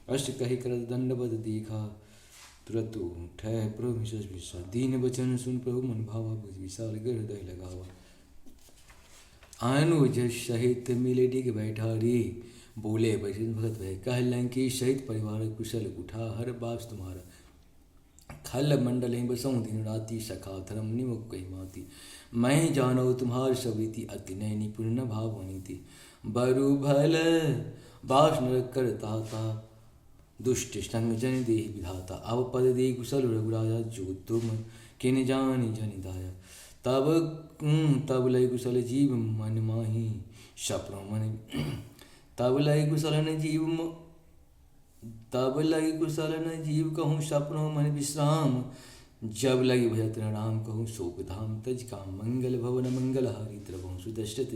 अष्ट कही कर दंडवत देखा, तुरत ठह प्रभु विश्वास। दीन वचन सुन प्रभु मन भावा, विशाल हृदय लगावा। अनुज सहित मिले डिग बैठा रे, बोले वैष्णव भगत भय। कह लंकेश सहित परिवार, कुशल उठा हर बास तुम्हारा। खल मंडल ही बसों दिन राति, सखा धर्म निमुख कही माती। मैं जानो तुम्हार सविति, अति नय निपुण न भावनी थी। बरु भल बास नर करता था, दुष्ट संग जन देह विधाता। अब पद दे कुशल रघुराजा, जो तुम किन जानी जनि दाया। तब लय कुशल जीव मन माही, सपनों मन तब लय कुशल न जीव तब लगी कुशल न जीव कहूँ, सपनों मन विश्राम। जब लगी भजत राम कहूँ, शोक धाम तज काम। मंगल भवन मंगल हारी, द्रवहूँ सुदर्शत।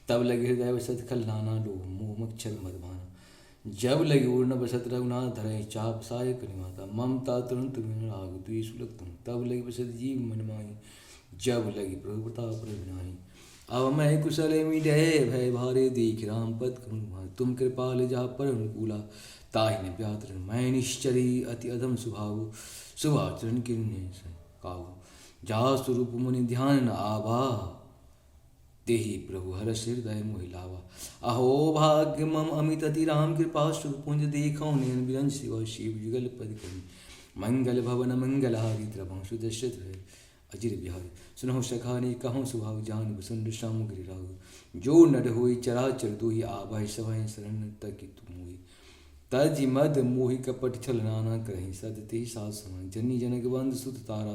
तब लगे हृदय बसत खल नाना, लोभ मोह मच्छर मदभाना। जब लगी उड़न बसत रघुनाथ, धरे चाप सायक निवाता। ममता तुरंत राग द्वेष लग तुम, तब लगी बसत जीव मन माही। जब लगी प्रभु प्रताप रघुनाही। अब मैं कुशल मिटे भय भारे, देख राम पद करूँ। तुम कृपाल जा पर अनुकूला, ताहि न व्यात्र। मैं निश्चरी अति अधम स्वभाव, शुभाचरण किन्ने काहू। जा स्वरूप मुनि ध्यान न आभा, तेहि प्रभु हरष हृदय मोहि लावा। अहो भाग्य मम अमित अति, राम कृपा सुपुंज देखौ। नयन बिरंज शिव शिव जुगल पद करी। मंगल भवन मंगल हारी, द्रवहूँ सुदर्शत अजिर बिहारी। सुनहु सखानी कहूँ स्वभाव, जान बसुंड सामुग्री राहु। जो नर होई चराचर दोहि, आभय सभय शरण तकी तुम हुई। तज मद मोहि कपट छल नाना, करहि सदति सास समान। जनी जनक बंद सुत तारा,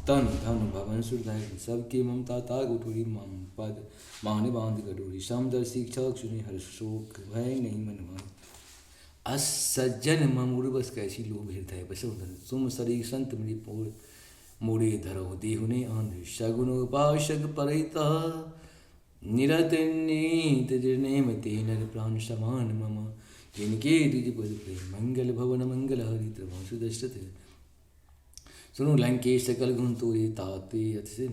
तन धन भवन सुरधाय। सबके ममता ताग उठोरी, मम पद मान बांध कटोरी। समदर शिक्षा सुनि हर्ष, शोक भय नहीं मन मान। अस सज्जन मम उर्वस, कैसी लोभ हृदय बसो धन। सुम सरी संत मृ पोर, मोड़े धरो देहुने आंध्र। शगुन उपासक परिता, निरत नीत निर्नेम ते। नर प्राण समान मम, जिनके द्विज पद प्रेम। मंगल भवन मंगल हारी, द्रवहूँ सुदर्शत। सुनो लंकेश सकल गुण तोरे, ताते अति से।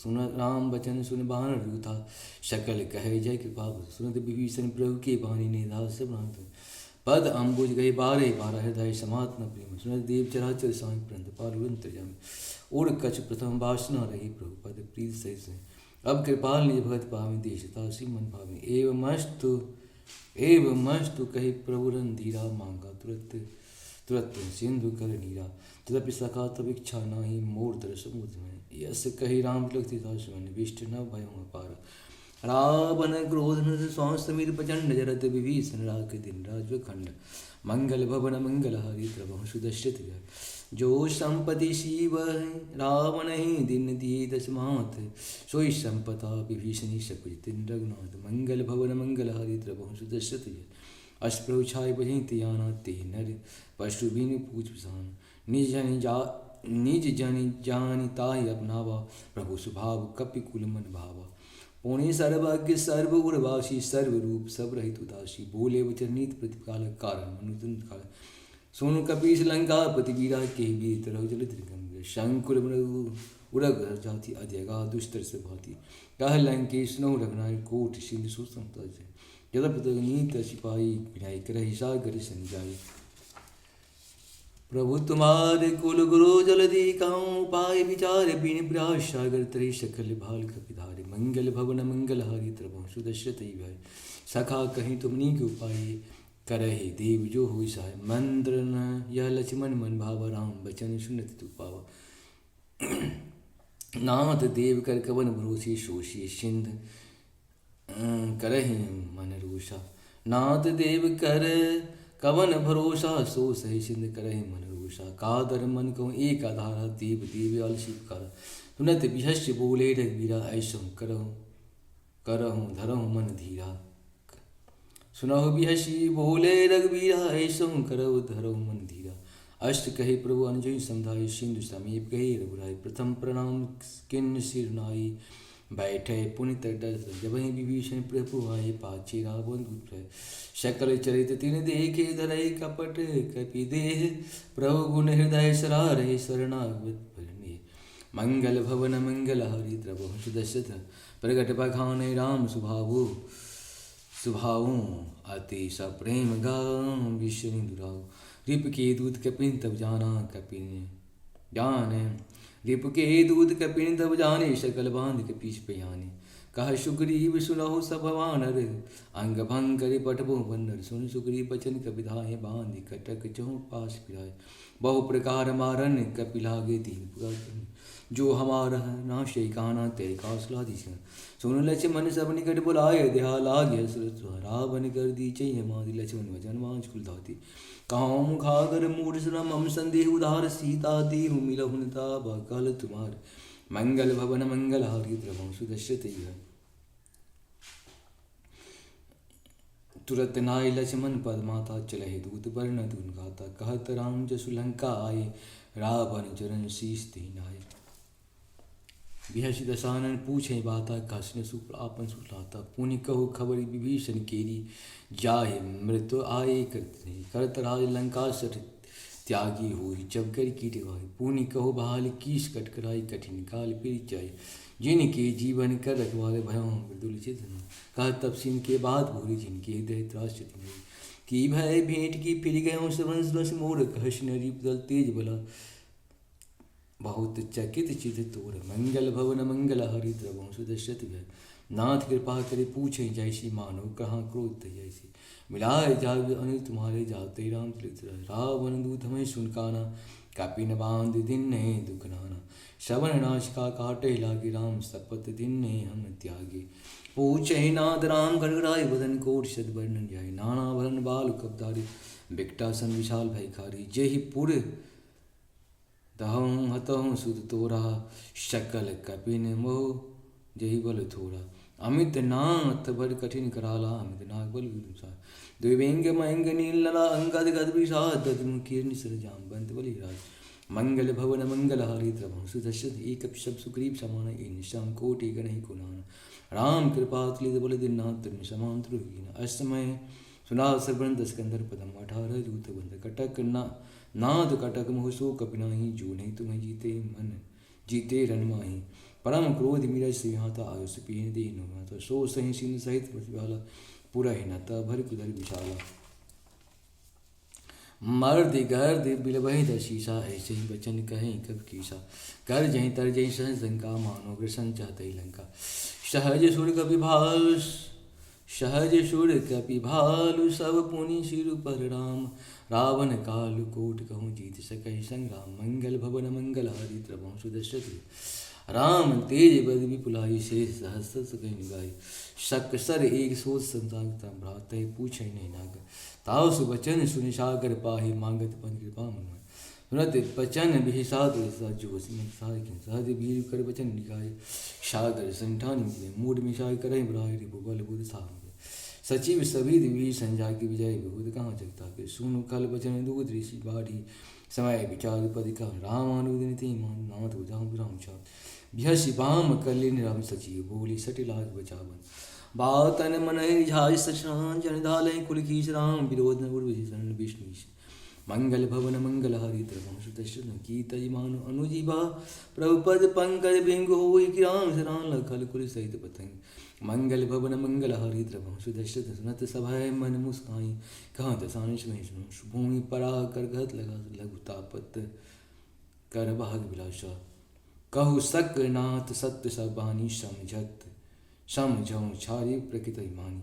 सुन राम बचन सुन बाण रूथा, सकल कहे जय कृपा। सुनत विभीषण प्रभु के बानी, निधा सब नाथ। पद अम्बुज गए बारे बारह, हृदय समात न प्रेम। सुनत देव चराचर साई, प्रंत पालुरंत जम। उड़ कछ प्रथम वासना रही, प्रभु पद प्रीत सहित। अब कृपाल निज भगत पावि, देशता सी मन भावि। एवं मस्तु कही प्रभु रंधीरा, मांगा तुरत तुरत सिंधु कर नीरा। तदपि सखा तब इच्छा नाही, मोर दर समुद्र में। यस कही राम तिलक सीतासुमन, विष्ट न भयों अपार। रावण क्रोध न स्वांसमीर, प्रचंड जरत विभीषण राख दिन राजखंड। मंगल भवन मंगल हारी, द्रवहूँ सुदर्शत। जो संपति शिव रावण ही, दिन दिए दशमात। सोई संपदा विभीषणी, सकुच दिन रघुनाथ। मंगल भवन मंगल हारी, द्रवहूँ सुदर्शत। अस प्रभु छाय बजहि त्याना, ते नर पशु बिनु पूछ पिसान। निज जनि जानि ताहि अपनावा, प्रभु स्वभाव कपि कुल मन भावा। पुण्य सर्वज्ञ सर्व उर्वासी, सर्व रूप सब रहित उदासी। बोले वचन नीत प्रतिकाल, कारण मनुतुन काल। सोनु कपीस लंका पति वीरा, के वीर तरह जल गंभीर। शंकुर मृगु उरग जाति, अध्यगा दुष्टर से भांति। कह लंकेश नौ रघुनाय, कोट सिंधु सुसमता। जलपत नीत सिपाही, विनायक रही सागर संजाई। प्रभु तुम्हारे कुल गुरु जलधि कहूँ, पाए विचार बिन प्रयास। सागर तरे सकल भाल कपिधारे। मंगल भवन मंगल हारी, द्रवहूँ सुदर्शत। सखा कहीं तुमनी के उपाय, करहि देव जो हुई सहाय। मंत्र न यह लक्ष्मण मन भावा, राम बचन सुनत तु पावा। नाथ देव कर कवन भरोसी, शोषी सिंध करहि मन रोषा। नाथ देव कर कवन भरोसा, सो सही सिंध करहि मन रोषा। कादर मन कहूँ एक आधारा, देव देव आलसी पुकारा। सुनत बिहस्य बोले रघुवीरा, ऐसो करहूँ धरहूँ मन धीरा। सुनहु बिहसी बोले रघुवीरा, ऐसो करहु धरहु मन धीरा। अष्ट कहे प्रभु अनुजहि समझाई, सिंधु समीप कहे रघुराई। प्रथम प्रणाम किन्न सिर नाई, बैठे पुनि तट। जबहि विभीषण प्रभु आए, पाछे रावण दूत रहे। सकल चरित तिन देखे, धरहि कपट कपि देह। प्रभु गुण हृदय सरारे, शरणागत भरने। मंगल भवन मंगल हारी, द्रवहूँ सुदर्शत। प्रगट बखाने राम स्वभावो, स्वभावों अति सप्रेम गाम विष्णु दुराव। रिप के दूत कपिन तब जाना कपिन जाने, रिप के दूत कपिन तब जाने, सकल बांध के पीछ पे आने। कह सुग्रीव सुनहु सब वानर, अंग भंग करे पठबो बंदर। सुन सुग्रीव बचन कपिधाए, बांध कटक चहुँ पास फिराए। बहु प्रकार मारन कपि लागे दीन पुरातन, जो हमारा नाशे काना ते कौशलाधीशन। सुन लक्ष्मण सब निकट बुलाए, देहा लागे सुरत रावण कर दी चै मादि। लक्ष्मण वचन वांछ कुल धाती, कहूँ मुखागर मूढ़ सुना मम संदेह उधार। सीता दीहु मिलहुन ताबा कहल तुम्हार, मंगल भवन मंगल हारी प्रभंसु दशरथ यह। तुरत नाय लक्ष्मण पद माता, चलहि दूत वर्ण दून गाता। कहत राम जसु लंका आए, रावण चरण शीस दीनाय। बिहसि दसानन पूछे बाता, कहसिन सुप्रापन सुलाता। पुनि कहु खबर विभीषण केरी, जाहे मृत्यु आए करत राज लंका सठ त्यागी हुई। जब कर कीट गाय पुनि कहो, बहाल कीस कटकराई कठिन काल फिर जाय। जिनके जीवन कर रखवाले भयों मृदुल चित, कह तब सिन के बाद भूरी जिनके हृदय त्रास की। भय भेंट की फिर गयों सबंस बस मोर, कहस नरी दल तेज बला बहुत चकित चित तोर। मंगल भवन मंगल हरि द्रवंसु दशरथ भय, नाथ कृपा करे पूछे जैसी। मानो कहाँ क्रोध जैसी, मिलाए जाग अनिल तुम्हारे जाते राम चरित। रावण दूत हमें सुनकाना, कपिन बांध दिन ने दुख नाना। श्रवण नाश का काटे लागे, राम सपत दिन ने हम त्यागे। पूछे नाथ राम गणगड़ाई, बदन कोट सद वर्णन जाय। नाना भरन बाल कबधारी, बिकटा सन विशाल भयकारी। जेहि पुर दहऊँ हतहूँ सुत तोरा, शकल कपिन मोह जहि बल थोड़ा। अमित नाथ बड़ कठिन कराला, अमित नाग बल विदुषा। द्विवेंग मयंग नील नला, अंगद गद विषाद दधमुखी निसर जामवंत बलिराज। मंगल भवन मंगल हारी द्रवंसु दशरथ, एक शब सुग्रीव समान इन श्याम कोटि गणहि कुनान। राम कृपा तुलित बल दीनाथ, तरुण समान ध्रुवीन। अष्टमय सुना सर्वंत स्कंदर पदम, 18 दूत बंद कटक नाद कटक मोह सो कपिनाही। जो नहीं तुम्हें जीते मन जीते रन माही, परम क्रोध मीरज सिंहाता। आयुष पीन दीन माता, सो सही सिंह सहित प्रतिभाला। पुरा ही नता भर कुदर विशाला, मर्द गर्द बिलबहि दशीसा। ऐसे ही बचन कहें कब कीसा, कर जहीं तर जहीं सहज लंका। मानो ग्रसन चाहते लंका, सहज सुर कपि भालु सहज सुर कपि भालु। सब पुनि सिर पर राम, रावण कालु कोट कहूँ जीत सकहि संग्राम। मंगल भवन मंगल हारी द्रवंसु दशरथ, राम तेज बद विपुलाई। शेष सहस्र सकहि निगाई, शक सर एक सोच संतागता। भ्रात पूछे नहीं नाग, ताव सुबचन सुनि सागर पाहि। मांगत पन कृपा मन, सुनत बचन बिहिसाद जो सहज वीर कर बचन निकाय। सागर संठान मिले मूड मिशाई, करहि बड़ाई रिपु बल बुध साम। सचिव सविद वीर संजा की, विजय विबुध कहाँ जगता के। सुनु कल बचन दूध ऋषि बाढ़ी, समय विचार पद का। रामानुदिन मान नाथ उजाम राम छाप। बिहसि बाम कलिन राम सचिव, बोली सटि लाग बचावन। बातन मन झाय सचरान, जन धालय कुल कीस। राम विरोध न उर्वशरण विष्णु। मंगल भवन मंगल हारी द्रवंसु दशरथ, की तज मानु अनुजीवा। प्रभुपद पंकज भिंग होई, कि राम शरण लखल कुल सहित पतंग। मंगल भवन मंगल हारी द्रवंसु दशरथ, सुनत सभय मन मुस्काई। कहाँ दसानिश में भूमि परा कर घत लगा। लघु तापत कर भाग विलासा, कहु सक नाथ सत्य सब बानी। समझऊ छारी प्रकृति मानी,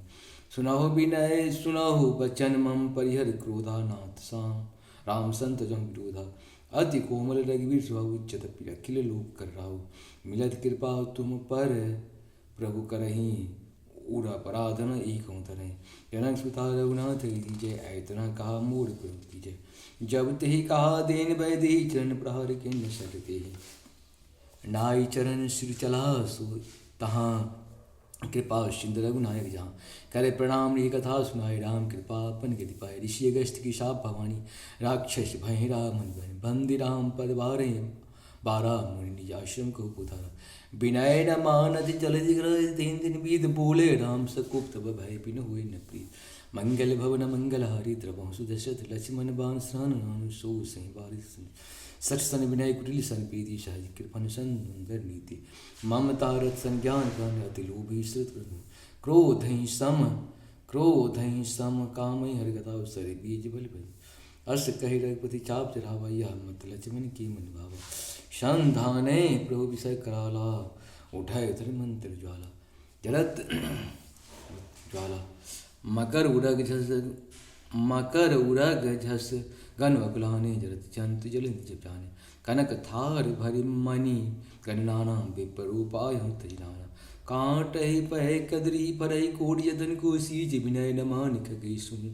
सुनाहो विनय सुनाहो बचन। मम परिहर क्रोधा, नाथ साम राम संत जम विरोधा। अति कोमल रघुवीर स्वभाव, उच्चत पीर अखिल लोक कर राहु। मिलत कृपा तुम पर प्रभु करही, उड़ा पराधन एक तरह। जनक सुता रघुनाथ लीजय, ऐतना कहा मोर प्रभु कीजय। जब तेहि कहा देन वैदेही, चरण प्रहार के न सकते। नाई चरण सिर चला सो तहाँ, कृपा सिंधु रघुनायक जहाँ। करे प्रणाम ये कथा सुनाए, राम कृपा अपन गति पाए। ऋषि अगस्त की शाप भवानी, राक्षस भय राम बन। बंदी राम पद बारे बारा, मुनि निज आश्रम को उतारा। विनय न मानत जलधि ग्रह, तीन दिन बीत बोले राम सकुप। तब भय बिन हुए न प्रीत। मंगल भवन मंगल हारी द्रवंसु दशरथ, लक्ष्मण बाण सहन नानु। सो सही बारिश सठ सन विनय कुटिल सन प्रीति, सहज कृपन सन सुंदर नीति। ममता रथ संज्ञान ज्ञान, अति लोभी श्रुत क्रोध ही सम क्रोधहि सम कामहि हरगता सर बीज बल बन अस कहि रघुपति चाप चढ़ावा यह मत लक्ष्मण की मन भावा संधाने प्रभु विषय कराला उठाए उतर मंत्र ज्वाला जलत ज्वाला मकर उरग झस गन बकुलाने जरत चंत जल जाने कनक थार भरि मणि गणनाना विपरूपाय तजनाना कांट ही पै कदरी पर कोट यदन को सीज विनय न मानिक गई सुनु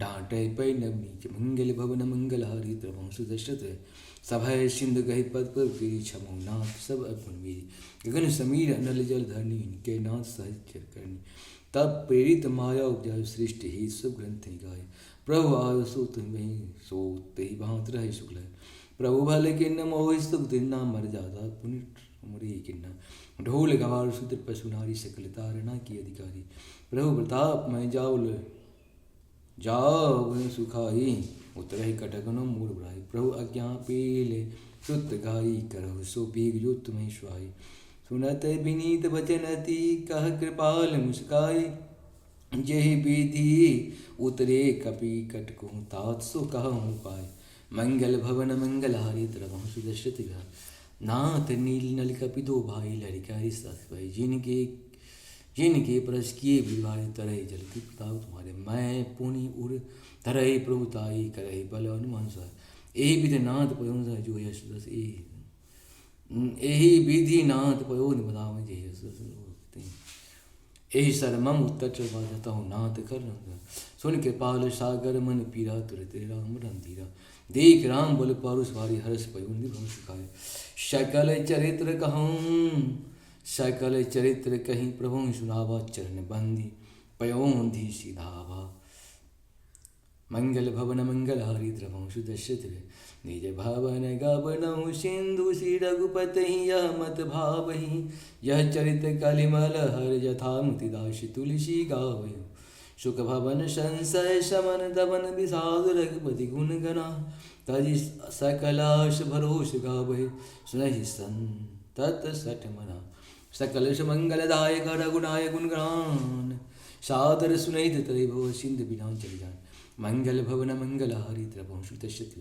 डांट पै नवनीच मंगल भवन मंगल हरि द्रवंशु दशरथ सभय सिंधु गहि पद पर गिरी छमो नाथ सब अगुण मेरी गगन समीर अनल जल धरनी इनके नाथ सहचर करनी तब प्रेरित माया उपजाय सृष्टि ही सब ग्रंथ ही गाय प्रभु आय सो तुम्हें सो ते भांत रहे शुक्ल प्रभु भले किन्न मोह सुख दिना मर जाता पुण्य मुरे किन्ना ढोल गवार सुत्र पशु नारी सकल तारणा की अधिकारी प्रभु प्रताप मैं जाओ सुखाई उतरहि कटकनो मूल बुराई प्रभु आज्ञा पेले सुत गाई करहु सो पीग जो तुम्हें स्वाई सुनत विनीत वचन अति कह कृपाल मुस्काई जेहि विधि उतरे कपि कटकु तात सो कहूँ पाए मंगल भवन मंगल हारी द्रवहु सुदशरथ विहार नाथ नील नल कपि दो भाई लड़िकारी सस भाई जिनके परस किए विवाह तरह जल की प्रताप तुम्हारे मैं पुनि उड़ तरह प्रभुताई करहि बल हनुमान सा यही विधि नाथ पयोन जो यश दस यही विधि नाथ पयोन बताव जे यश यही सरमम उत्तर बाजता हूँ नाथ कर सुन के पाल सागर मन पीरा तुरते राम रंधीरा देख राम बल पारुष भारी हर्ष पयोन सुखाए सकल चरित्र कहूँ सकल चरित्र कहीं प्रभु सुनावा चरण बंदी पयोंधी सीधावा मंगल भवन मंगल हरि द्रवंशु दशरथ निज भवन गवनहु सिंधु श्री रघुपति यह मत भावहि यह चरित कलिमल हर यथा मुतिदास तुलसी गावहि सुख भवन संशय शमन दमन विषाद रघुपति गुण गना तजि सकलाश भरोस गावहि सुनहि संतत सठ मना सकल मंगलदायक रघुनाय गुणगान सादर सुनैत तरे भव सिंधु बिना चल जान मंगल भवन मंगल हरि द्रवंशु दशरथ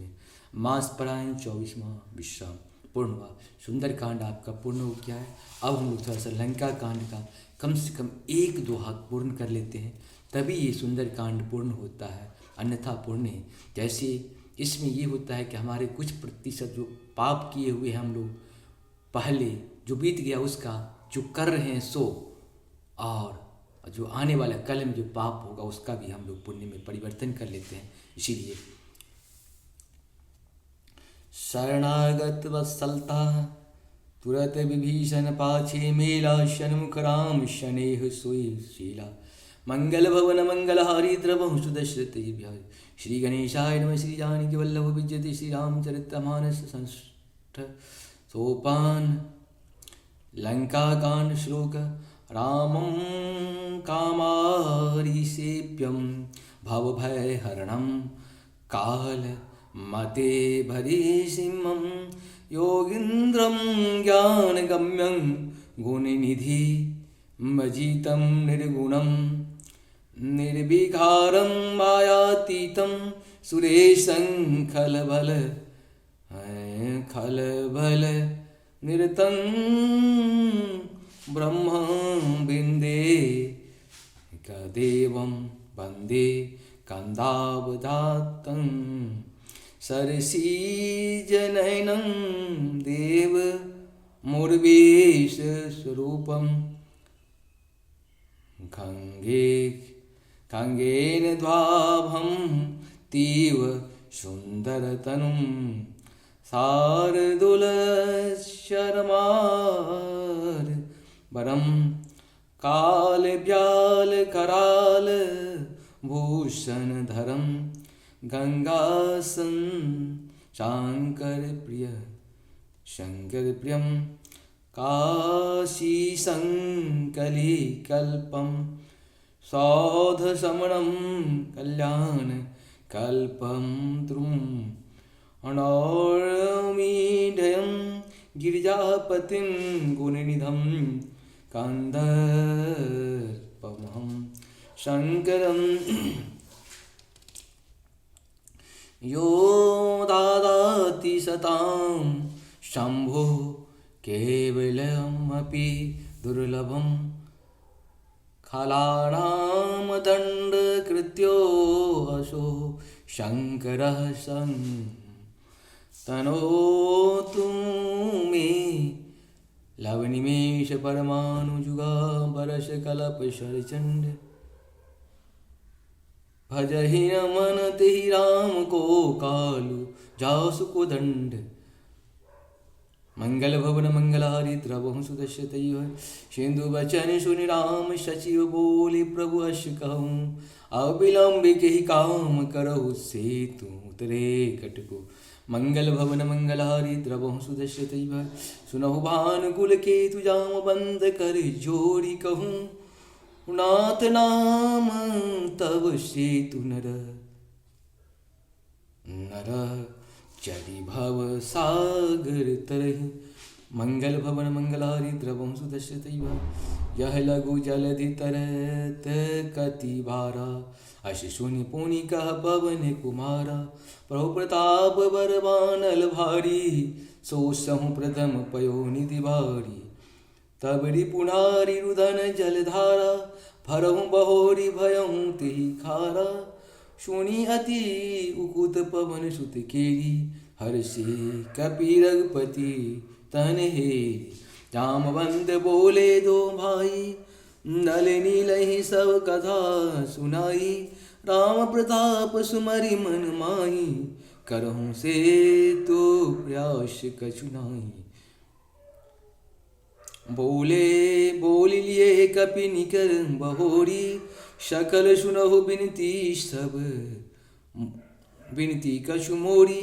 मास परायण 24वां विश्राम पूर्ण हुआ। सुंदर कांड आपका पूर्ण हो गया है। अब हम लोग थोड़ा सा लंका कांड का कम से कम 1-2 हाथ पूर्ण कर लेते हैं, तभी ये सुंदर कांड पूर्ण होता है, अन्यथा पूर्ण नहीं। जैसे इसमें ये होता है कि हमारे कुछ प्रतिशत जो पाप किए हुए हैं हम लोग पहले जो बीत गया उसका जो कर रहे हैं सो, और जो आने वाला कल में जो पाप होगा उसका भी हम लोग पुण्य में परिवर्तन कर लेते हैं। इसीलिए शरणागत वत्सलता तुरत विभीषण पाछे मेला षण्मुख राम शनेह सोई शीला मंगल भवन मंगल हारी द्रवहु सुदशरथ बिहारी श्री गणेशाय नमः श्री जानकी वल्लभ विजयति श्री रामचरितमानस संष्ठ सोपान लंका कांड श्लोक रामं कामारिसेप्यं भवभय हरणं काल मते भरीसिंहं योगीन्द्रं ज्ञानगम्यं गुणनिधि मजितं निर्गुणं निर्विकारं मायातीतं सुरेशं खलबल निरतं ब्रह्म बिंदे कदेवं वंदे कंदावधातं सरसीजनयनं देव मुर्वेश स्वरूपं खंगेन द्वाभं तीव सुंदरतनुं शार्दूलशर्मार वरम काल ब्याल कराल भूषण धरम गंगासन शंकर प्रियम काशी संकली कल्पम सौध समणम कल्याण कल्पम द्रुम अनौमीढयं शङ्करं यो ददाति सतां शम्भो केवलमपि दुर्लभं खलानां दण्डकृत्योऽसौ शङ्करः तनोतु मे लवनिमेष परमाणुजुगा बरसकल्पशरचण्ड भजहि न मन तेहि राम को कालु जासु को दंड मंगल भवन मंगलारि द्रवहु सुदश्यतैव सिंधु बचन सुनि राम सचिव बोले प्रभु अश कहूँ अविलंबि केहि काम करहु सेतु उतरे कटको मंगल भवन मंगलारि द्रवहु सुदश्यतैव सुनहु भानुकुल केतु जामवंत कर जोड़ी कहूँ नाथ नाम तव सेतु नर नर चरि भव सागर तरहि मंगल भवन मंगलारि द्रवं सुदश्यतैव यह लघु जलधि तरत कति भारा अशि सुनि पुनि कह पवन कुमारा प्रभु प्रताप बरबानल भारी सोसहु प्रथम पयो निधि भारी तब रिपुनारि रुदन जलधारा भरहु बहोरी भयहु तिहि खारा सुनि अति उकुत पवन सुत केरी हर्षि कपि रघुपति तन हेरी जामवंत बोले दो भाई नल नीलहि सब कथा सुनाई राम प्रताप सुमरि मन माही करहु से तो प्रयास कछु नाई बोले बोल लिए कपि निकर बहोरी सकल सुनहु बिनती सब बिनती कछु मोरी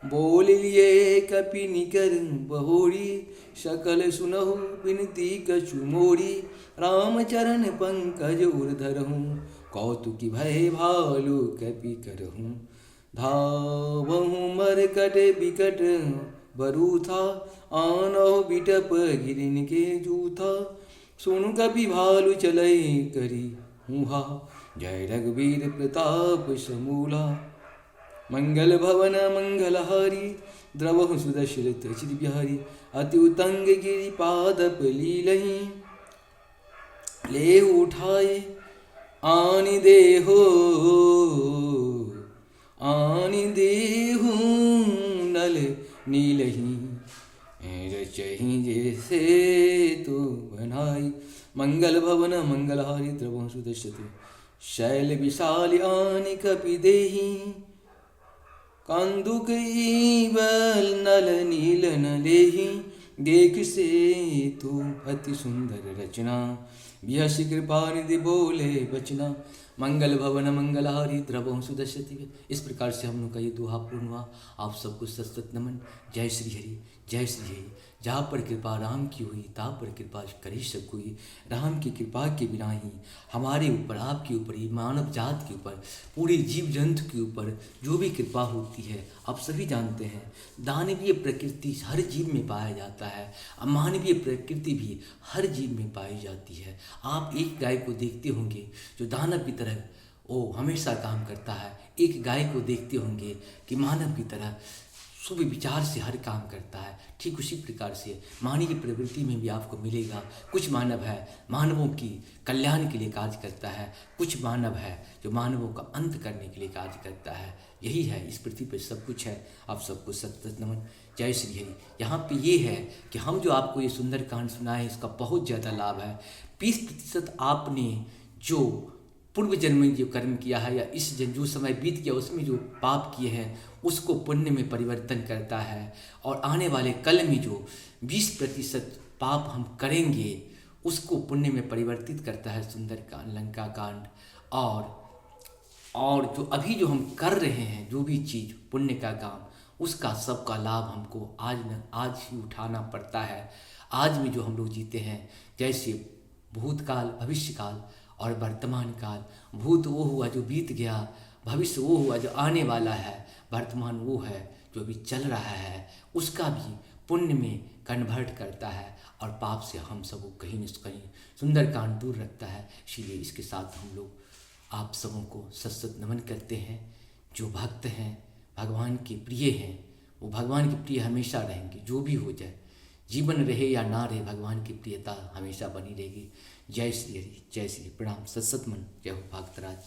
बोल लिए कपि निकर बहोरी सकल सुनहु बिनती कछु मोरी रामचरण पंकज उर धरहूँ कौतुकी भय भालु कपि करहूँ धावहूँ मरकट बिकट बरूथा आनौ बिटप गिरिन के जूथा सुनु कपि भालु चलै करी हुहा जय रघुवीर प्रताप समूला मंगल भवन मंगलहारी द्रवहु सुदशरथ चिर बिहारी अति उतंग गिरि पादप लीलहि ले उठाए आनि देहु नल नीलहि रचहि जैसे तो बनाई मंगल भवन मंगलहारी द्रवहु सुदश्यते शैल विशाल आनि कपि देहि कंदुक बल नल नील न लेहि देख से तो अति सुंदर रचना बिहस कृपा निधि बोले बचना मंगल भवन मंगलहारी द्रवहु सुदश्यति। इस प्रकार से हम लोग का ये दोहा पूर्ण हुआ। आप सबको सतत नमन। जय श्री हरि, जय श्री हरि। जहाँ पर कृपा राम की हुई तहाँ पर कृपा करी सब कोई। राम की कृपा के बिना ही हमारे ऊपर, आपके ऊपर, ही मानव जात के ऊपर, पूरे जीव जंतु के ऊपर जो भी कृपा होती है आप सभी जानते हैं। दानवीय प्रकृति हर जीव में पाया जाता है, अमानवीय प्रकृति भी हर जीव में पाई जाती है। आप एक गाय को देखते होंगे जो दानव की तरह वो हमेशा काम करता है, एक गाय को देखते होंगे कि मानव की तरह शुभ विचार से हर काम करता है। ठीक उसी प्रकार से मानवीय प्रवृत्ति में भी आपको मिलेगा। कुछ मानव है मानवों की कल्याण के लिए कार्य करता है, कुछ मानव है जो मानवों का अंत करने के लिए कार्य करता है। यही है, इस पृथ्वी पर सब कुछ है। आप सबको सतत नमन। जय श्री हरि। यहाँ पे ये है कि हम जो आपको ये सुंदर कांड सुनाए हैं इसका बहुत ज़्यादा लाभ है। 20% आपने जो पूर्व जन्म में जो कर्म किया है या इस जन्म जो समय बीत गया उसमें जो पाप किए हैं उसको पुण्य में परिवर्तन करता है, और आने वाले कल में जो 20% पाप हम करेंगे उसको पुण्य में परिवर्तित करता है सुंदर कांड, लंका कांड। और जो अभी जो हम कर रहे हैं जो भी चीज़ पुण्य का काम, उसका सबका लाभ हमको आज ही उठाना पड़ता है। आज में जो हम लोग जीते हैं, जैसे भूतकाल, भविष्यकाल और वर्तमान काल। भूत वो हुआ जो बीत गया, भविष्य वो हुआ जो आने वाला है, वर्तमान वो है जो अभी चल रहा है। उसका भी पुण्य में कन्वर्ट करता है और पाप से हम सबको कहीं न कहीं सुंदरकांड दूर रखता है। इसीलिए इसके साथ हम लोग आप सबों को सत नमन करते हैं। जो भक्त हैं, भगवान के प्रिय हैं, वो भगवान के प्रिय हमेशा रहेंगे। जो भी हो जाए, जीवन रहे या ना रहे, भगवान की प्रियता हमेशा बनी रहेगी। जय श्री हरि, जय श्री प्रणाम, सत मन, जय हो भक्तराज।